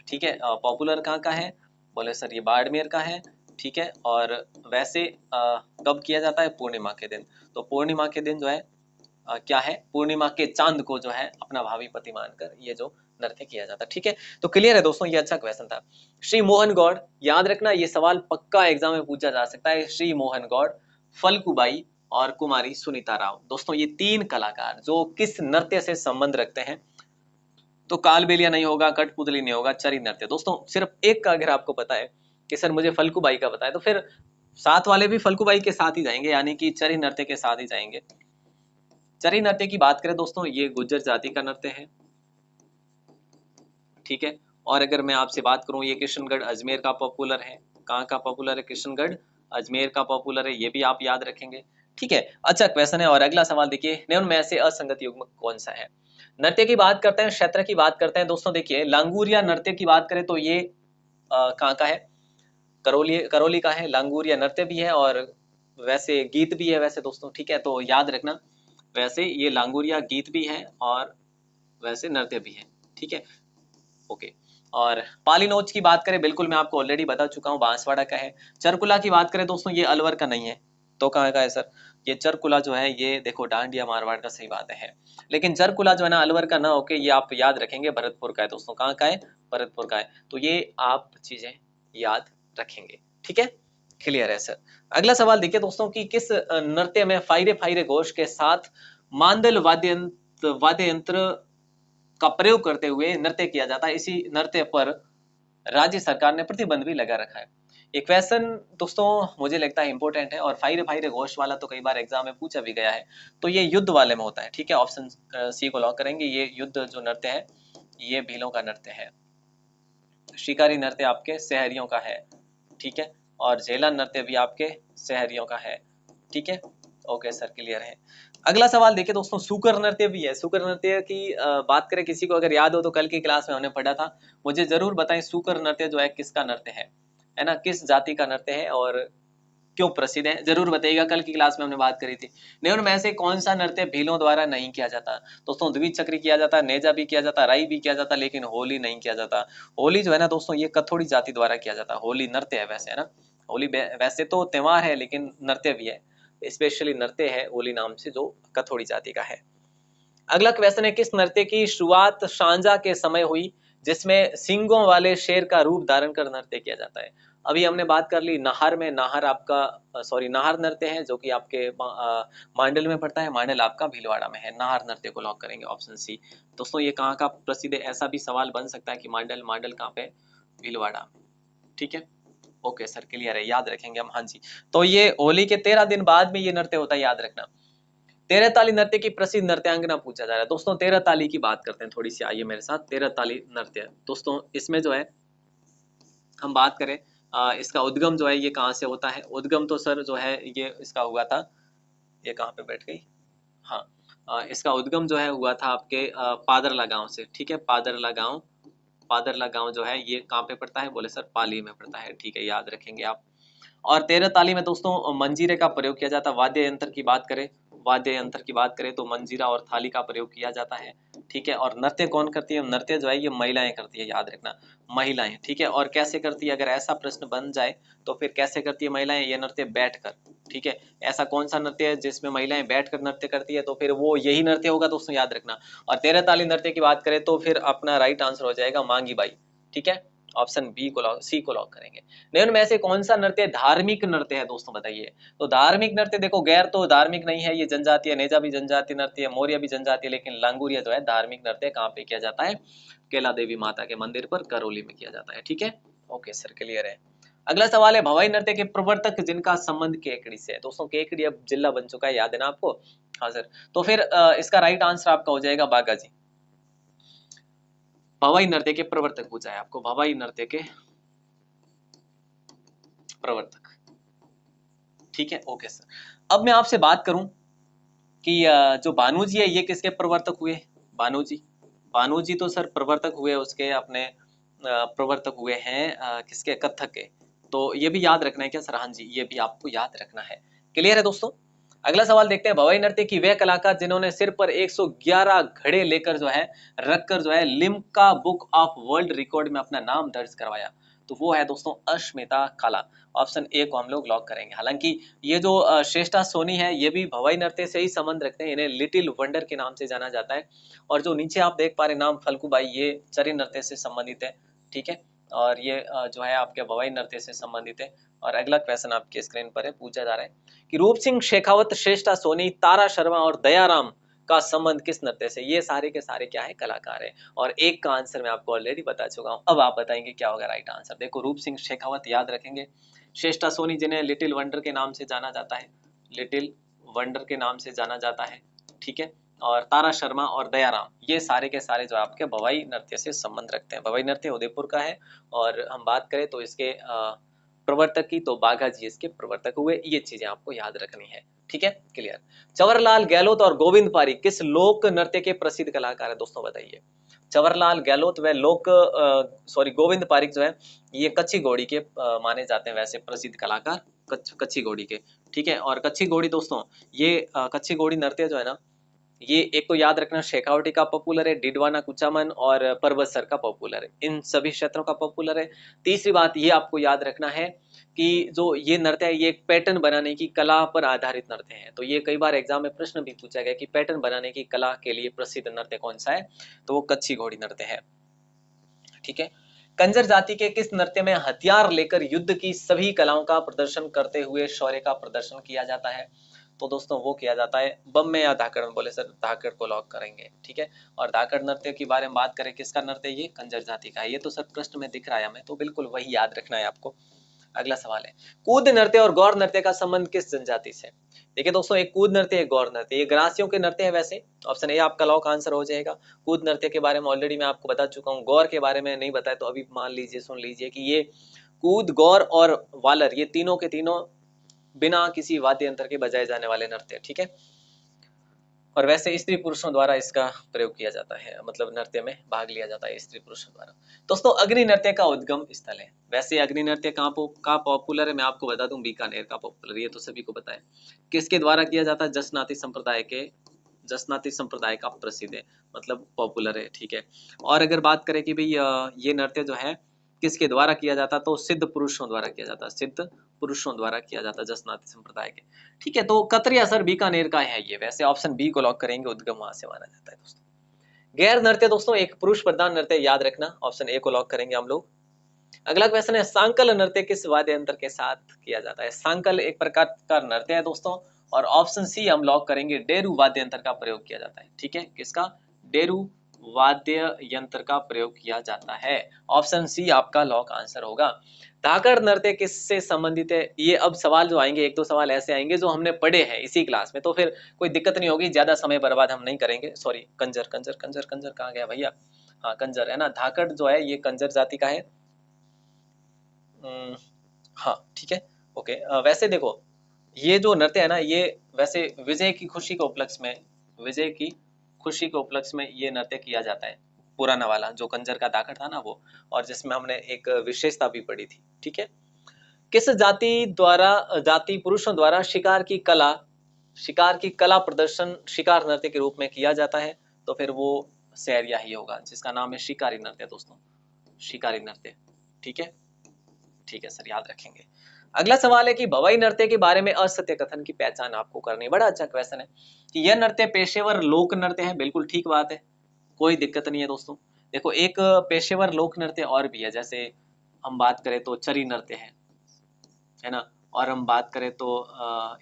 ठीक है, पॉपुलर कहाँ का है? बोले सर ये बाड़मेर का है। ठीक है, और वैसे कब किया जाता है? पूर्णिमा के दिन। तो पूर्णिमा के दिन जो है क्या है, पूर्णिमा के चांद को जो है अपना भावी पति मानकर ये जो नृत्य किया जाता है। ठीक है, तो क्लियर है दोस्तों, ये अच्छा क्वेश्चन था। श्री मोहन गौड़, याद रखना ये सवाल पक्का एग्जाम में पूछा जा सकता है। श्री मोहन गौड़, फल्गुबाई और कुमारी सुनीता राव, दोस्तों ये तीन कलाकार जो किस नृत्य से संबंध रखते हैं? तो कालबेलिया नहीं होगा, कठपुतली नहीं होगा, चरी नृत्य। दोस्तों सिर्फ एक का अगर आपको पता है कि सर मुझे फल्गुबाई का पता है, तो फिर साथ वाले भी फल्गुबाई के साथ ही जाएंगे, यानी कि चरी नृत्य के साथ ही जाएंगे। चरी नृत्य की बात करें दोस्तों, ये गुज्जर जाति का नृत्य है। ठीक है, और अगर मैं आपसे बात करूं ये किशनगढ़ अजमेर का पॉपुलर है। कहाँ का पॉपुलर है? किशनगढ़ अजमेर का पॉपुलर है, ये भी आप याद रखेंगे। ठीक है, अच्छा क्वेश्चन है। और अगला सवाल देखिए, निम्न में से असंगत युग्म कौन सा है? नृत्य की बात करते हैं, क्षेत्र की बात करते हैं दोस्तों। देखिए लांगूरिया नृत्य की बात करें तो ये कहाँ का है? करौली, करौली का है। लांगूरिया नृत्य भी है और वैसे गीत भी है वैसे दोस्तों। ठीक है, तो याद रखना, वैसे ये लांगूरिया गीत भी है और वैसे नृत्य भी है। ठीक है, ओके। और पालीनोच की बात करें, बिल्कुल मैं आपको ऑलरेडी बता चुका हूँ, बांसवाड़ा का है। चरकुला की बात करें दोस्तों, ये अलवर का नहीं है, तो कहाँ का है सर? ये चरकुला जो है ये देखो डांडिया मारवाड़ का, सही बात है। लेकिन चरकुला जो है ना अलवर का ना होके ये आप याद रखेंगे भरतपुर का है दोस्तों। कहाँ का है? भरतपुर का है। तो ये आप चीजें याद रखेंगे। ठीक है, क्लियर है सर। अगला सवाल देखिए दोस्तों कि किस नृत्य में फायरे फायरे घोष के साथ मांदल वाद्य यंत्र का प्रयोग करते हुए नृत्य किया जाता है? इसी नृत्य पर राज्य सरकार ने प्रतिबंध भी लगा रखा है। ये क्वेश्चन दोस्तों मुझे लगता है इंपॉर्टेंट है, और फायरे फायरे घोष वाला तो कई बार एग्जाम में पूछा भी गया है। तो ये युद्ध वाले में होता है। ठीक है, ऑप्शन सी को लॉक करेंगे। ये युद्ध जो नृत्य है ये भीलों का नृत्य है। शिकारी नृत्य आपके शहरियों का है, ठीक है, और झेला नृत्य भी आपके शहरियों का है, ठीक है। ओके सर, क्लियर है। अगला सवाल देखिए दोस्तों, सूकर नृत्य भी है। सूकर नृत्य की बात करें, किसी को अगर याद हो तो कल की क्लास में हमने पढ़ा था, मुझे जरूर बताएं सूकर नृत्य जो है किसका नृत्य है ना, किस जाति का नृत्य है और क्यों प्रसिद्ध है, जरूर बताइएगा। कल की क्लास में हमने बात करी थी। निम्न में से कौन सा नृत्य भीलों द्वारा नहीं किया जाता? दोस्तों द्विचक्री किया जाता, नेजा भी किया जाता, राई भी किया जाता, लेकिन होली नहीं किया जाता। होली जो है ना दोस्तों, ये कथोड़ी जाति द्वारा किया जाता। होली नृत्य है वैसे, है ना, होली वैसे तो त्योहार है लेकिन नृत्य भी है, स्पेशली नृत्य है होली नाम से, जो कथोड़ी जाति का है। अगला क्वेश्चन है, किस नृत्य की शुरुआत सांझा के समय हुई जिसमें सींगों वाले शेर का रूप धारण कर नृत्य किया जाता है? अभी हमने बात कर ली नाहर में, नाहर आपका सॉरी नाहर नृत्य है जो कि आपके मांडल में पड़ता है, मांडल आपका भीलवाड़ा में है। नाहर नृत्य को लॉक करेंगे, ऑप्शन सी। दोस्तों ये कहाँ का प्रसिद्ध है, ऐसा भी सवाल बन सकता है कि मांडल, मांडल कहाँ पे? भीलवाड़ा, ठीक है। ओके सर, क्लियर है, याद रखेंगे हम। हाँ जी, तो ये होली के 13 दिन बाद में ये नृत्य होता है, याद रखना। तेरह ताली नृत्य की प्रसिद्ध नृत्यांगना पूछा जा रहा है दोस्तों। तेरह ताली की बात करते हैं थोड़ी सी, आइए मेरे साथ। तेरह ताली नृत्य दोस्तों, इसमें जो है हम बात करें, इसका उद्गम जो है ये कहाँ से होता है? उद्गम तो सर जो है ये इसका हुआ था, ये कहाँ पे बैठ गई, हाँ, इसका उद्गम जो है हुआ था आपके पादरला गांव से, ठीक है। पादरला गांव, पादरला गांव जो है ये कहाँ पे पड़ता है? बोले सर पाली में पड़ता है, ठीक है, याद रखेंगे आप। और तेरह ताली में दोस्तों मंजीरे का प्रयोग किया जाता है। वाद्य यंत्र की बात करें, वाद्य यंत्र की बात करें तो मंजीरा और थाली का प्रयोग किया जाता है, ठीक है। और नृत्य कौन करती है? नृत्य जो है ये महिलाएं करती है, याद रखना, महिलाएं, ठीक है। और कैसे करती है, अगर ऐसा प्रश्न बन जाए तो फिर कैसे करती है महिलाएं ये नृत्य? बैठकर, ठीक है। ऐसा कौन सा नृत्य है जिसमें महिलाएं बैठकर नृत्य करती है? तो फिर वो यही नृत्य होगा दोस्तों, याद रखना। और तेरह ताली नृत्य की बात करें तो फिर अपना राइट आंसर हो जाएगा मांगी बाई, ठीक है। ऑप्शन बी को लॉक, सी को लॉक करेंगे। निम्न में से कौन सा नृत्य धार्मिक नृत्य है दोस्तों, बताइए। तो धार्मिक नृत्य देखो, गैर तो धार्मिक नहीं है, ये जनजातीय, नेजा भी जनजातीय नृत्य है, मौर्य भी जनजातीय, लेकिन लांगुरिया जो है धार्मिक नृत्य कहाँ पे किया जाता है? कैला देवी माता के मंदिर पर करौली में किया जाता है, ठीक है। ओके सर, क्लियर है। अगला सवाल है, भवाई नृत्य के प्रवर्तक जिनका संबंध केकड़ी से है। दोस्तों केकड़ी अब जिला बन चुका है, याद है ना आपको? हाँ सर, तो फिर इसका राइट आंसर आपका हो जाएगा बागाजी। भवाई नृत्य के प्रवर्तक पूछा है आपको, भवाई नृत्य के प्रवर्तक, ठीक है। ओके सर, अब मैं आपसे बात करूं कि जो भानु जी है ये किसके प्रवर्तक हुए? भानु जी, भानु जी तो सर प्रवर्तक हुए उसके अपने प्रवर्तक हुए हैं किसके? कथक के। तो ये भी याद रखना है क्या सर? हाँ जी, ये भी आपको याद रखना है। क्लियर है दोस्तों। अगला सवाल देखते हैं, भवाई नृत्य की वे कलाकार जिन्होंने सिर पर 111 घड़े लेकर जो है रखकर जो है Limca book of world record में अपना नाम दर्ज करवाया, तो वो है दोस्तों अश्मिता काला। ऑप्शन ए को हम लोग लॉक करेंगे। हालांकि ये जो श्रेष्ठा सोनी है ये भी भवाई नृत्य से ही संबंध रखते हैं, इन्हें लिटिल वंडर के नाम से जाना जाता है। और जो नीचे आप देख पा रहे नाम फल्गुबाई, ये चरी नृत्य से संबंधित है, ठीक है। और ये जो है आपके भवाई नृत्य से संबंधित है। और अगला क्वेश्चन आपके स्क्रीन पर है, पूछा जा रहा है कि रूप सिंह शेखावत, श्रेष्ठा सोनी, तारा शर्मा और दयाराम का संबंध किस नृत्य से? ये सारे के सारे क्या है? कलाकार है। और एक का आंसर मैं आपको ऑलरेडी बता चुका हूं, अब आप बताएंगे क्या होगा राइट आंसर। देखो रूप सिंह शेखावत याद रखेंगे, श्रेष्ठा सोनी जिन्हें लिटिल वंडर के नाम से जाना जाता है, लिटिल वंडर के नाम से जाना जाता है, ठीक है। और तारा शर्मा और दयाराम ये सारे के सारे जो आपके भवाई नृत्य से संबंध रखते हैं। भवाई नृत्य उदयपुर का है। और हम बात करें तो इसके प्रवर्तक की, तो बाघा जी इसके प्रवर्तक हुए। ये चीजें आपको याद रखनी है, ठीक है, क्लियर। जवाहरलाल गहलोत और गोविंद पारिक किस लोक नृत्य के प्रसिद्ध कलाकार है दोस्तों, बताइए। जवाहरलाल गहलोत व गोविंद पारिक जो है ये कच्ची घोड़ी के माने जाते हैं वैसे प्रसिद्ध कलाकार, कच्ची घोड़ी के, ठीक है। और कच्ची घोड़ी दोस्तों, ये कच्ची घोड़ी नृत्य जो है ना, ये एक तो याद रखना शेखावटी का पॉपुलर है, डिडवाना कुचामन और पर्वत सर का पॉपुलर है, इन सभी क्षेत्रों का पॉपुलर है। तीसरी बात ये आपको याद रखना है कि जो ये नृत्य है ये एक पैटर्न बनाने की कला पर आधारित नृत्य है। तो ये कई बार एग्जाम में प्रश्न भी पूछा गया कि पैटर्न बनाने की कला के लिए प्रसिद्ध नृत्य कौन सा है? तो वो कच्ची घोड़ी नृत्य है, ठीक है। कंजर जाति के किस नृत्य में हथियार लेकर युद्ध की सभी कलाओं का प्रदर्शन करते हुए शौर्य का प्रदर्शन किया जाता है? तो दोस्तों वो किया जाता है बम में या धाकड़ में। बोले सर धाकड़ को लॉक करेंगे, ठीक है। और धाकड़ नृत्य के बारे में बात करें, किसका नृत्य? ये कंजर जाति का है। ये तो सर प्रश्न में दिख रहा है हमें, तो बिल्कुल वही याद रखना है आपको। अगला सवाल है, कूद नृत्य और गौर नृत्य का संबंध किस जनजाति से? देखिए दोस्तों, एक कूद नृत्य, एक गौर नृत्य, ये ग्रासियों के नृत्य है वैसे। ऑप्शन ए आपका लॉक आंसर हो जाएगा। कूद नृत्य के बारे में ऑलरेडी मैं आपको बता चुका हूँ, गौर के बारे में नहीं बताया तो अभी मान लीजिए, सुन लीजिए कि ये कूद, गौर और वालर, ये तीनों के तीनों बिना किसी वाद्य यंत्र के बजाए जाने वाले नृत्य, ठीक है। और वैसे स्त्री पुरुषों द्वारा इसका प्रयोग किया जाता है, मतलब नृत्य में भाग लिया जाता है स्त्री पुरुषों द्वारा। दोस्तों, अग्नि नृत्य का उद्गम स्थल है। वैसे अग्नि नृत्य कहाँ पॉपुलर है, मैं आपको बता दूं, बीकानेर का पॉपुलर, ये तो सभी को पता है। किसके द्वारा किया जाता है? जसनाती संप्रदाय का प्रसिद्ध है, मतलब पॉपुलर है, ठीक है। और अगर बात करें कि भाई ये नृत्य जो है किसके द्वारा किया जाता, तो सिद्ध पुरुषों द्वारा किया जाता, सिद्ध पुरुषों द्वारा किया जाता, जसनाती संप्रदाय के, ठीक है। तो कतरी असर बीकानेर का है ये, वैसे ऑप्शन बी को लॉक करेंगे, उद्गम वहां से माना जाता है दोस्तों। गैर नृत्य दोस्तों एक पुरुष प्रधान नृत्य, याद रखना, ऑप्शन ए को लॉक करेंगे हम लोग। अगला क्वेश्चन है, सांकल नृत्य किस वाद्य यंत्र के साथ किया जाता है? सांकल एक प्रकार का नृत्य है दोस्तों, और ऑप्शन सी हम लॉक करेंगे, डेरू वाद्य यंत्र का प्रयोग किया जाता है, ठीक है। किसका? डेरू वाद्य यंत्र का प्रयोग किया जाता है, ऑप्शन सी आपका लॉक आंसर होगा। धाकड़ नृत्य किससे संबंधित है? ये अब सवाल जो आएंगे, एक दो सवाल ऐसे आएंगे जो हमने पढ़े हैं इसी क्लास में, तो फिर कोई दिक्कत नहीं होगी, ज्यादा समय बर्बाद हम नहीं करेंगे। सॉरी, कंजर कंजर कंजर कंजर कहाँ गया भैया? हाँ, कंजर है ना, धाकड़ जो है ये कंजर जाति का है। हाँ, ठीक है, ओके। वैसे देखो, ये जो नृत्य है ना, ये वैसे विजय की खुशी के उपलक्ष्य में, विजय की खुशी के उपलक्ष्य में ये नृत्य किया जाता है, पुराना वाला जो कंजर का धाकड़ था ना वो, और जिसमें हमने एक विशेषता भी पढ़ी थी, ठीक है। किस जाति पुरुषों द्वारा शिकार की कला प्रदर्शन शिकार नृत्य के रूप में किया जाता है? तो फिर वो सैरिया ही होगा, जिसका नाम है शिकारी नृत्य दोस्तों, शिकारी नृत्य, ठीक है। ठीक है सर, याद रखेंगे। अगला सवाल है कि भवाई नृत्य के बारे में असत्य कथन की पहचान आपको करनी है। बड़ा अच्छा क्वेश्चन है कि यह नृत्य पेशेवर लोक नृत्य है। बिल्कुल ठीक बात है, कोई दिक्कत नहीं है दोस्तों। देखो, एक पेशेवर लोक नृत्य और भी है, जैसे हम बात करें तो चरी नृत्य है ना, और हम बात करें तो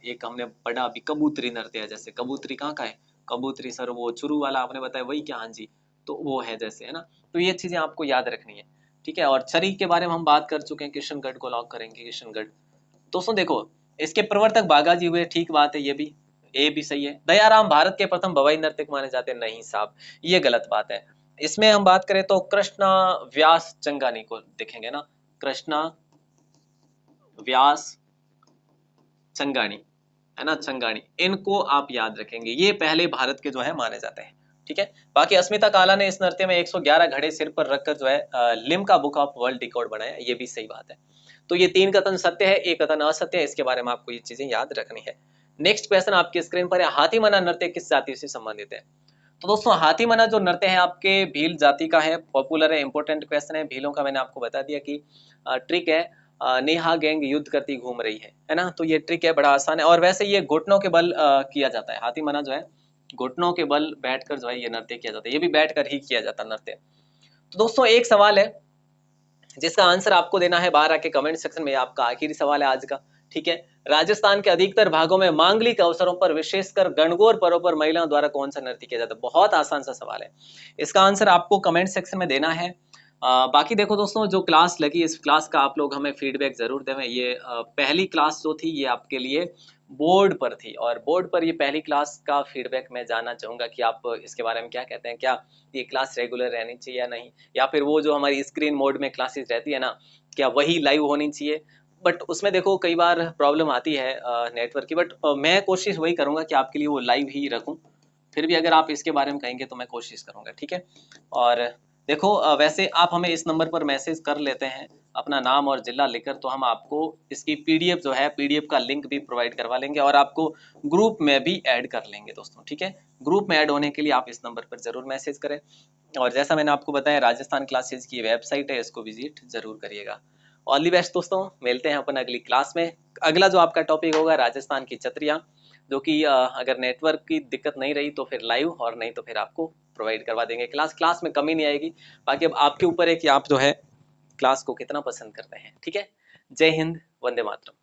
एक हमने पढ़ा अभी कबूतरी नृत्य है। जैसे कबूतरी कहाँ का है? कबूतरी सर वो चुरू वाला आपने बताया, वही क्या? हाँ जी, तो वो है जैसे, है ना। तो ये चीजें आपको याद रखनी है, ठीक है। और छरी के बारे में हम बात कर चुके हैं, किशनगढ़ को लॉक करेंगे, किशनगढ़। दोस्तों देखो, इसके प्रवर्तक बागाजी हुए, ठीक बात है, ये भी ए भी सही है। दयाराम भारत के प्रथम भवाई नर्तक माने जाते हैं? नहीं साहब, ये गलत बात है। इसमें हम बात करें तो कृष्णा व्यास चंगानी को देखेंगे ना, कृष्णा व्यास चंगानी, है ना, चंगानी, इनको आप याद रखेंगे, ये पहले भारत के जो है माने जाते हैं, ठीक है। बाकी अस्मिता काला ने इस नृत्य में 111 घड़े सिर पर रखकर जो है Limca book of world record बनाया, ये भी सही बात है। तो ये 3 कथन सत्य है, 1 कथन असत्य है, इसके बारे में आपको ये चीजें याद रखनी है। नेक्स्ट क्वेश्चन आपकी स्क्रीन पर है, हाथी मना नृत्य किस जाति से संबंधित है? तो दोस्तों, हाथी मना जो नृत्य है आपके भील जाति का है, पॉपुलर है, इंपॉर्टेंट क्वेश्चन है। भीलों का मैंने आपको बता दिया कि ट्रिक है, नेहा गैंग युद्ध करती घूम रही है ना, तो ये ट्रिक है, बड़ा आसान है। और वैसे ये घुटनों के बल किया जाता है, हाथी मना जो है घुटनों के बल बैठकर जो है ये नृत्य किया जाता है, ये भी बैठकर ही किया जाता है नृत्य। तो दोस्तों, एक सवाल है जिसका आंसर आपको देना है बाहर आके कमेंट सेक्शन में, आपका आखिरी सवाल है आज का, ठीक है। राजस्थान के अधिकतर भागों में मांगलिक अवसरों पर, विशेषकर गणगौर पर्व पर महिलाओं द्वारा कौन सा नृत्य किया जाता है? बहुत आसान सा सवाल है, इसका आंसर आपको कमेंट सेक्शन में देना है। बाकी देखो दोस्तों, जो क्लास लगी, इस क्लास का आप लोग हमें फीडबैक जरूर दें। ये पहली क्लास जो थी ये आपके लिए बोर्ड पर थी, और बोर्ड पर ये पहली क्लास का फीडबैक मैं जानना चाहूंगा कि आप इसके बारे में क्या कहते हैं, क्या ये क्लास रेगुलर रहनी चाहिए या नहीं, या फिर वो जो हमारी स्क्रीन मोड में क्लासेस रहती है ना, क्या वही लाइव होनी चाहिए? बट उसमें देखो कई बार प्रॉब्लम आती है नेटवर्क की, बट मैं कोशिश वही करूंगा कि आपके लिए वो लाइव ही रखूं। फिर भी अगर आप इसके बारे में कहेंगे तो मैं कोशिश करूंगा, ठीक है। और देखो, वैसे आप हमें इस नंबर पर मैसेज कर लेते हैं अपना नाम और जिला लिखकर, तो हम आपको इसकी पीडीएफ जो है, पीडीएफ का लिंक भी प्रोवाइड करवा लेंगे, और आपको ग्रुप में भी ऐड कर लेंगे दोस्तों, ठीक है। ग्रुप में ऐड होने के लिए आप इस नंबर पर जरूर मैसेज करें। और जैसा मैंने आपको बताया, राजस्थान क्लासेज की वेबसाइट है, इसको विजिट जरूर करिएगा। ऑल दी बेस्ट दोस्तों, मिलते हैं अपन अगली क्लास में। अगला जो आपका टॉपिक होगा राजस्थान की छतरियाँ, जो कि अगर नेटवर्क की दिक्कत नहीं रही तो फिर लाइव, और नहीं तो फिर आपको प्रोवाइड करवा देंगे क्लास में कमी नहीं आएगी। बाकी अब आपके ऊपर है कि आप जो है क्लास को कितना पसंद करते हैं, ठीक है। जय हिंद, वंदे मातरम।